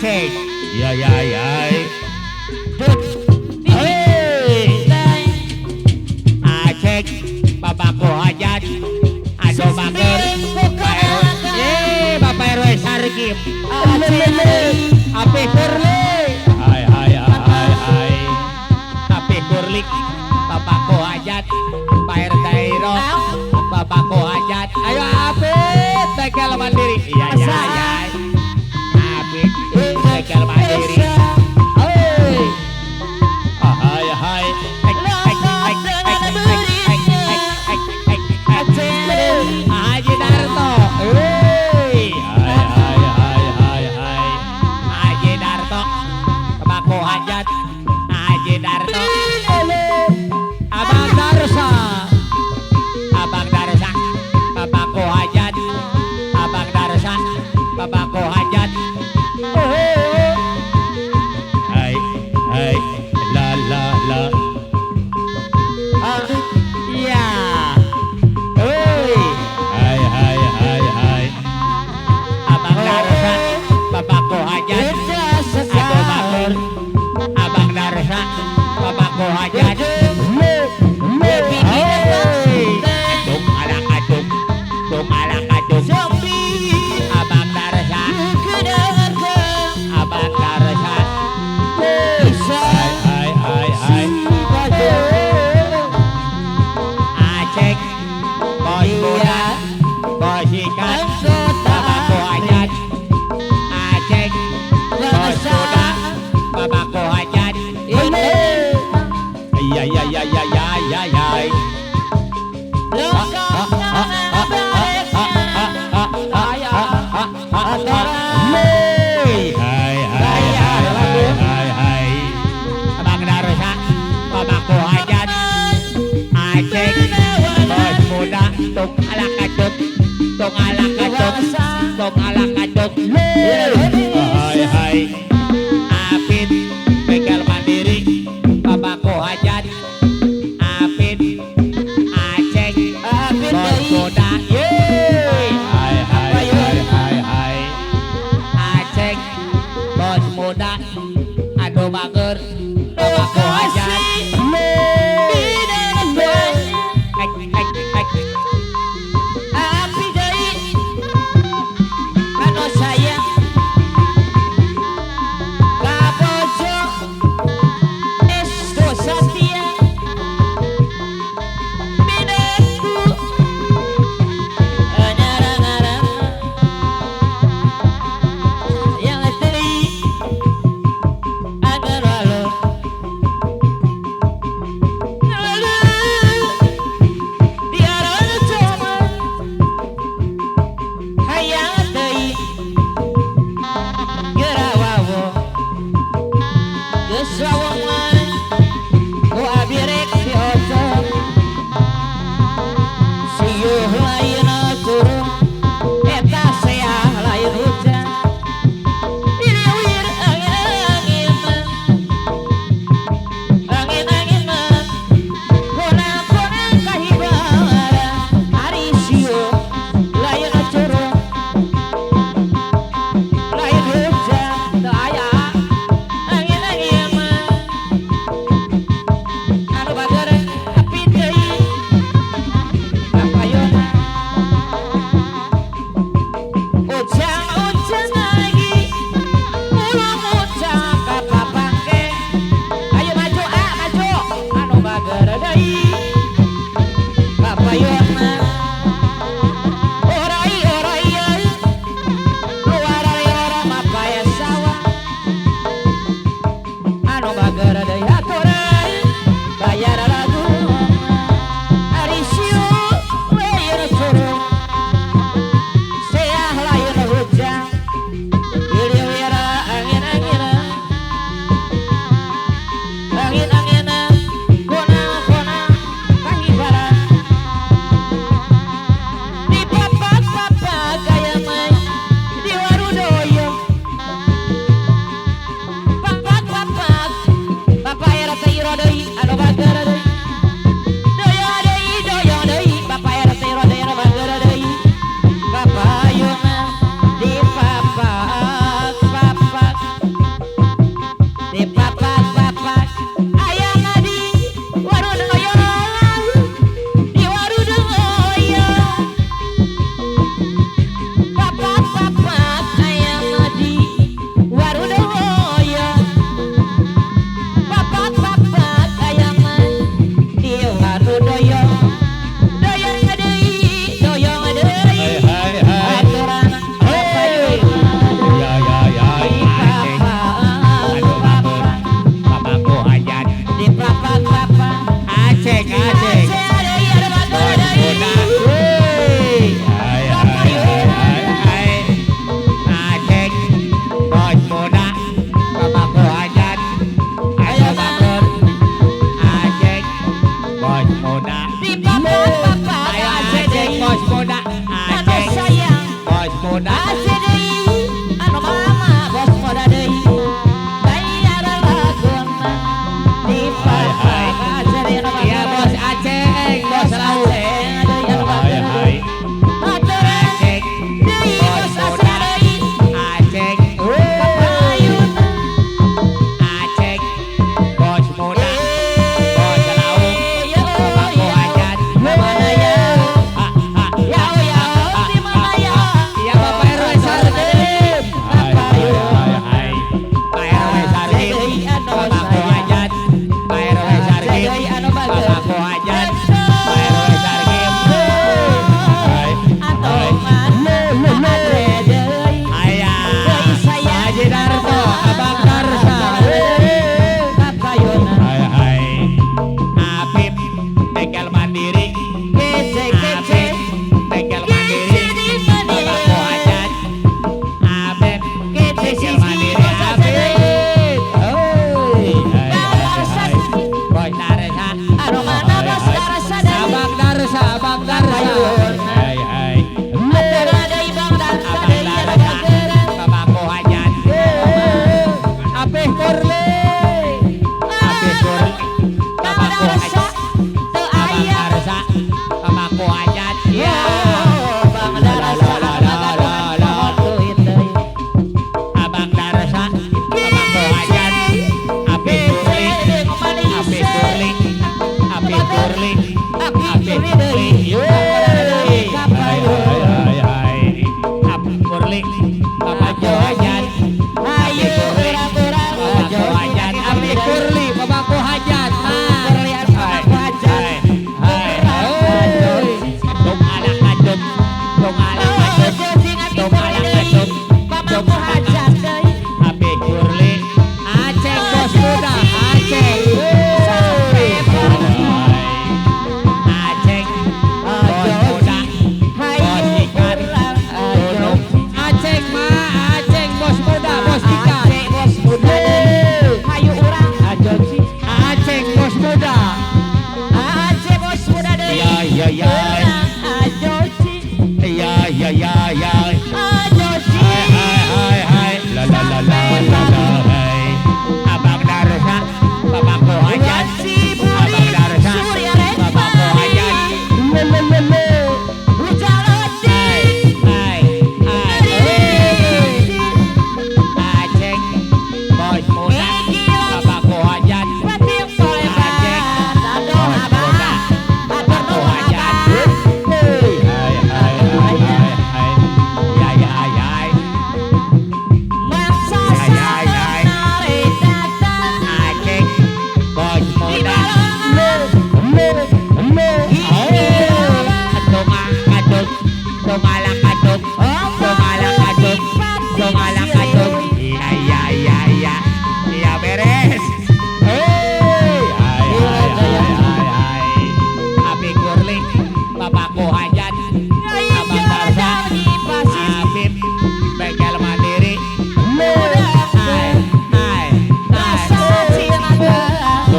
Aceh. Ya ya ya. Aceh bapakku hajat ado bager Bapak RW Sarkim Api Kurli Hai hai hai hai. Api Kurli bapakku hajat Pak RT Iro bapakku hajat ayo Api tekel mandiri iya iya iya Api tekel mandiri Hai hai. Haji Darto Hai hai hai hai hai. Haji Darto bapakku hajat Haji Darto Abang Darsa Abang Darsa bapakku hajat Abang Darsa bapakku hajat Hai hai. La la la. iya Hai hai hai hai. Abang Darsa bapakku hajat Ado Batur Abang Darsa bapakku hajat Adung ala kadung Dung ala kadung Abang Darsa Abang Darsa Hai hai hai. Aceh Bos Buda Bos Ikan bapakku hajat Aceh Bos Buda bapakku hajat Ya ya ya ya ya ya ya. Hai hai hai hai hai hai. Abang Darsa bapakku hajat Aceh Bos Buda Tung ala kadung Tung ala kadung Tung ala kadung Hai hai. Apit begal mandiri bapakku hajat Apit Aceh Bos Buda Hai hai hai hai hai. Aceh Bos Muda Ado Bager bapakku hajat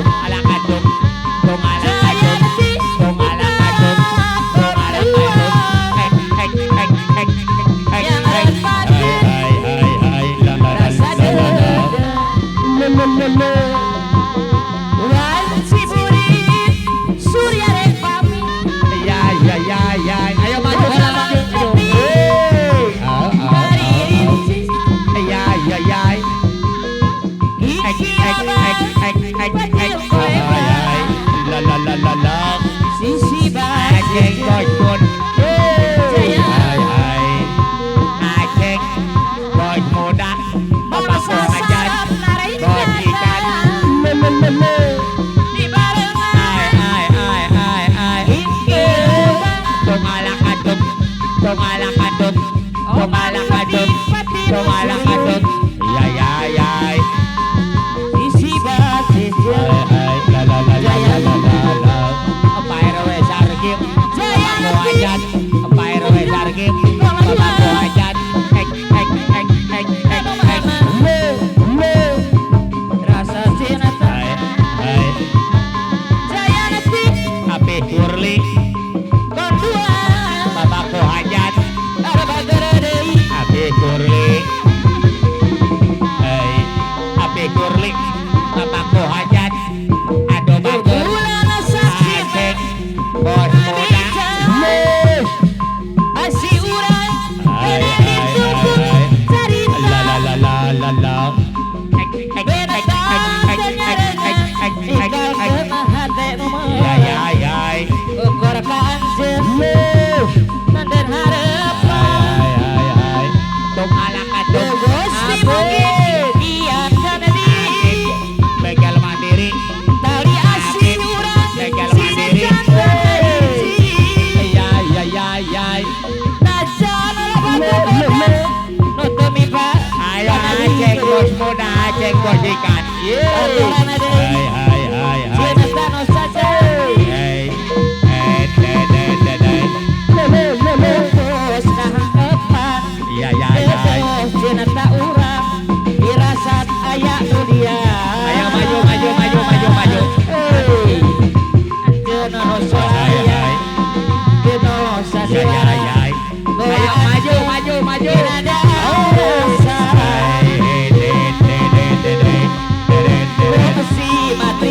Tung ala kadung, tung ala kadung, tung ala kadung, tung ala kadung. Hek hek hek hek hek hek hek. Hai la la la Rasa la la la. dada Wan ciburit Surya rek pami Ya ya ya ya. Ayo maju maju maju. Hari rinci Ya ya ya. Hek hek hek hek hek hek. Hai la la la la la. Sisi Aceh bos pun. Jaya Hai Aceh bos muda. Bapak Masa pengajar. sarap narai Bos ikan. Di barengan Ai. Tung ala kadung, tung ala kadung, tung ala kadung, tung ala kadung. Ya ya ya. Sisi basis hai la la la la la la la. Apa RW Sarkim? Jaya Bapak hajat. Apa RW Sarkim? Bapak hajat. Hek hek hek hek hek hek. Rasa cinta Hai Jaya nanti Api Kurli, Kondua Bapak hajat. Araba geradei Api Kurli. Hai. Api Kurli. Bapak hajat. Aduh bagus. Bulan sakit Aceh bos muda. Asi urang Hai Kadang ditunggu Cerita la la la la la la. Hek hek hek hek hek hek hek hek hek hek. Ya ya ya. Ukur kanjeng Nanden harap Hai Tung ala kadung. Gusti mungkin Biar jadi Begal mandiri. Tali asi urang Begal Sini mandiri. janda hiji Ya ya ya ya. Najan oleh Nutumi pak Ayo Aceh bos muda, Aceh bos ikan. Aturan ada hai Cina tano saja Hey, de de de de. Bos kahangkepan Ya ya ya. Cina tak urang Dirasat ayak dunia Ayo maju maju maju maju maju. Anjena no solaya Dino Ya sasiwa ya ya. Ayo maju maju maju. Inada rasa Hey, de de de de de de de de. Si mati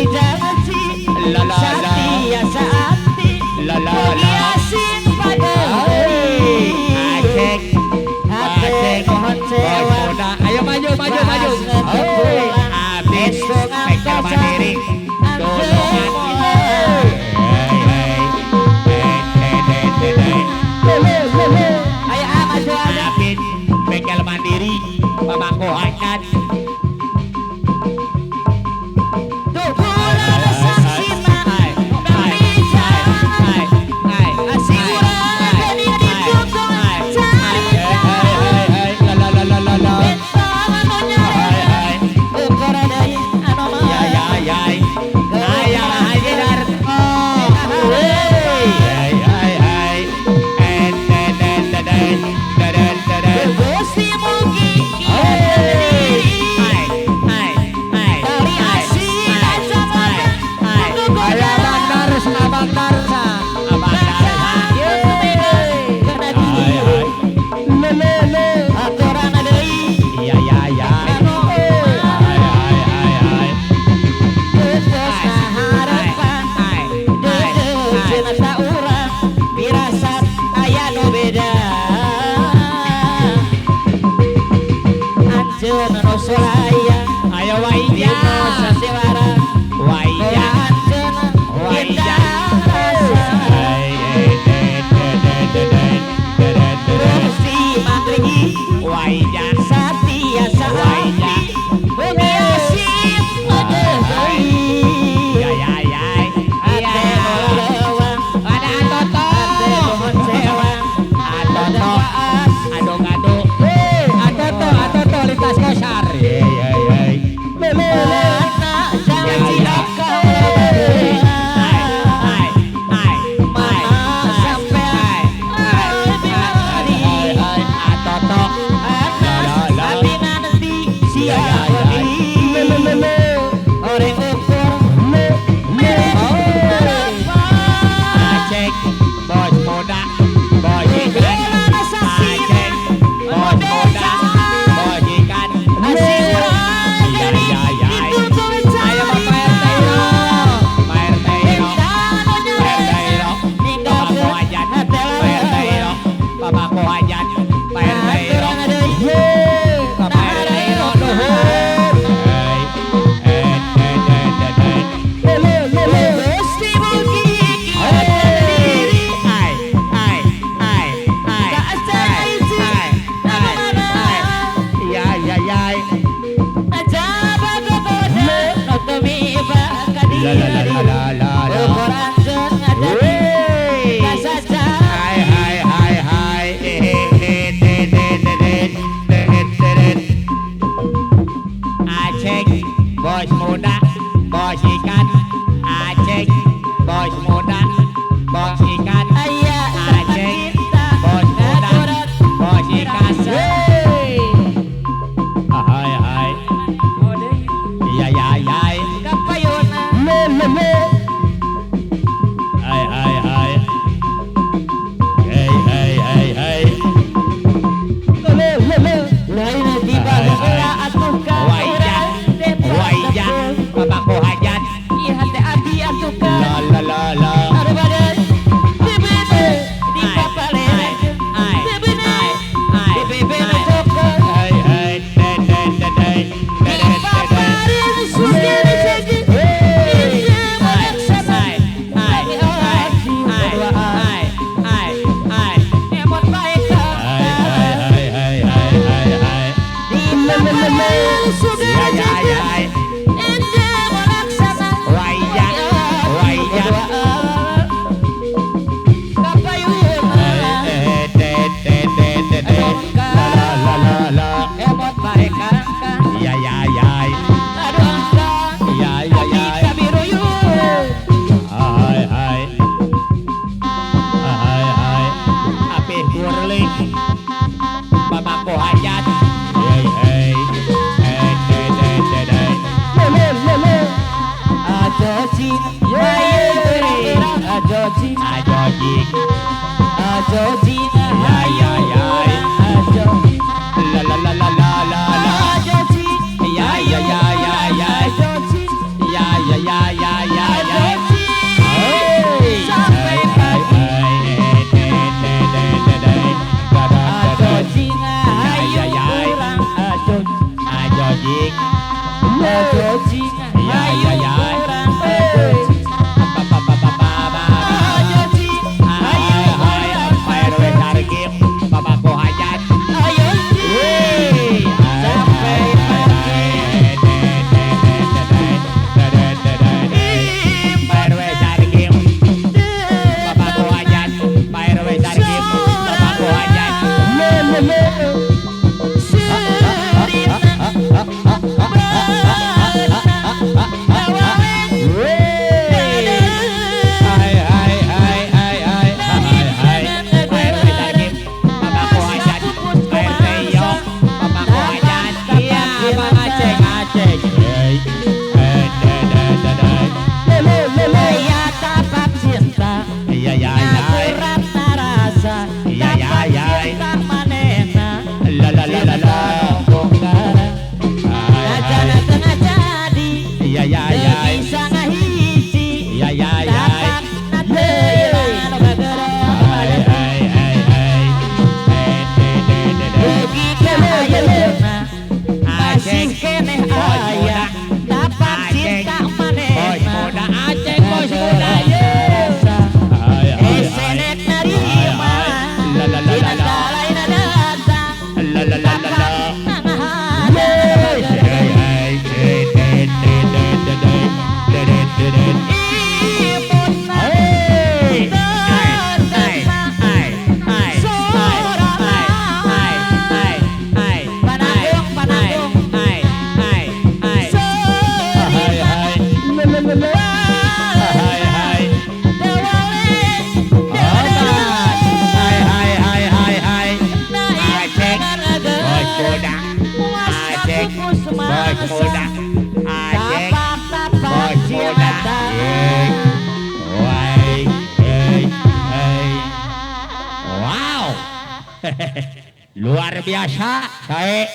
La la la la la la. Ukuran sengaja tak saja. Hai hai hai hai. Aceh bos muda bos ikan Aceh bos muda bos ikan Ayah Aceh kita bos muda akurat bos ikan Hai hai. ya ya ya kapayuna. Hai hai hai. Hey hey hey hey. Lain di bala atuh ka Wajah wajah bapakku hajat Iya hati-hati atuh ka La la la la. Aduh badan di bebe di papalera di bebe di bebe na joko Hai hai. di papalera susah saja emot baik Hai hai hai hai hai hai hai. di papalera susah ya ya ya ente melaksana wajah wajah kapayuna La la la la. emot baik angka ya ya ya aduh angka Ya ya ya. kabiru yuk Hai hai. Hai hai. api kurling bapakku hajat Hey hey. Ajojin ayo ajojin ajojik ajojin ya ya ya ajojin La la la la la la la. ajojin ya ya ya ya ya ajojin ya ya ya ya ya ya ajojin sampai pagi ajojin ayo kurang ajojin ajojik ajojin Ya, ayo ya, ya. kurang ajojin ajojin ayo kurang Pak RW Sargim bapakku hajat ajojin sampai pagi Pak RW Sargim bapakku hajat Pak RW Sargim bapakku hajat Hai hai hai hai hai hai hai. Pak RW Sargim bapakku hajat Pak RT Yok bapakku hajat iya Bang Aceh Aceh Hey. Ya tapak cinta iya ya ya Akuratna rasa Iya, ya, Tapak ya. cinta manehna La la la la la. Bongkaran Hai Ngajana hai. tengah jadi iya ya ya Teu bisa ngahiji iya ya ya Tapakna teu ilang bagara Hai hai hai hai. Rugi ka ayeuna Masih keneh Bos aya muda. Tapak cinta bos manehna muda Aceh bos muda Rasa Hai hai hai. Senek narima La la la la Tidak la. lain datang La la la la la. Hey hey. Hai hai. Hai hai. Hai hai hai hai hai Aceh bos muda Aceh bos muda Aceh bos muda Hai. Hey hey. wow luar biasa saya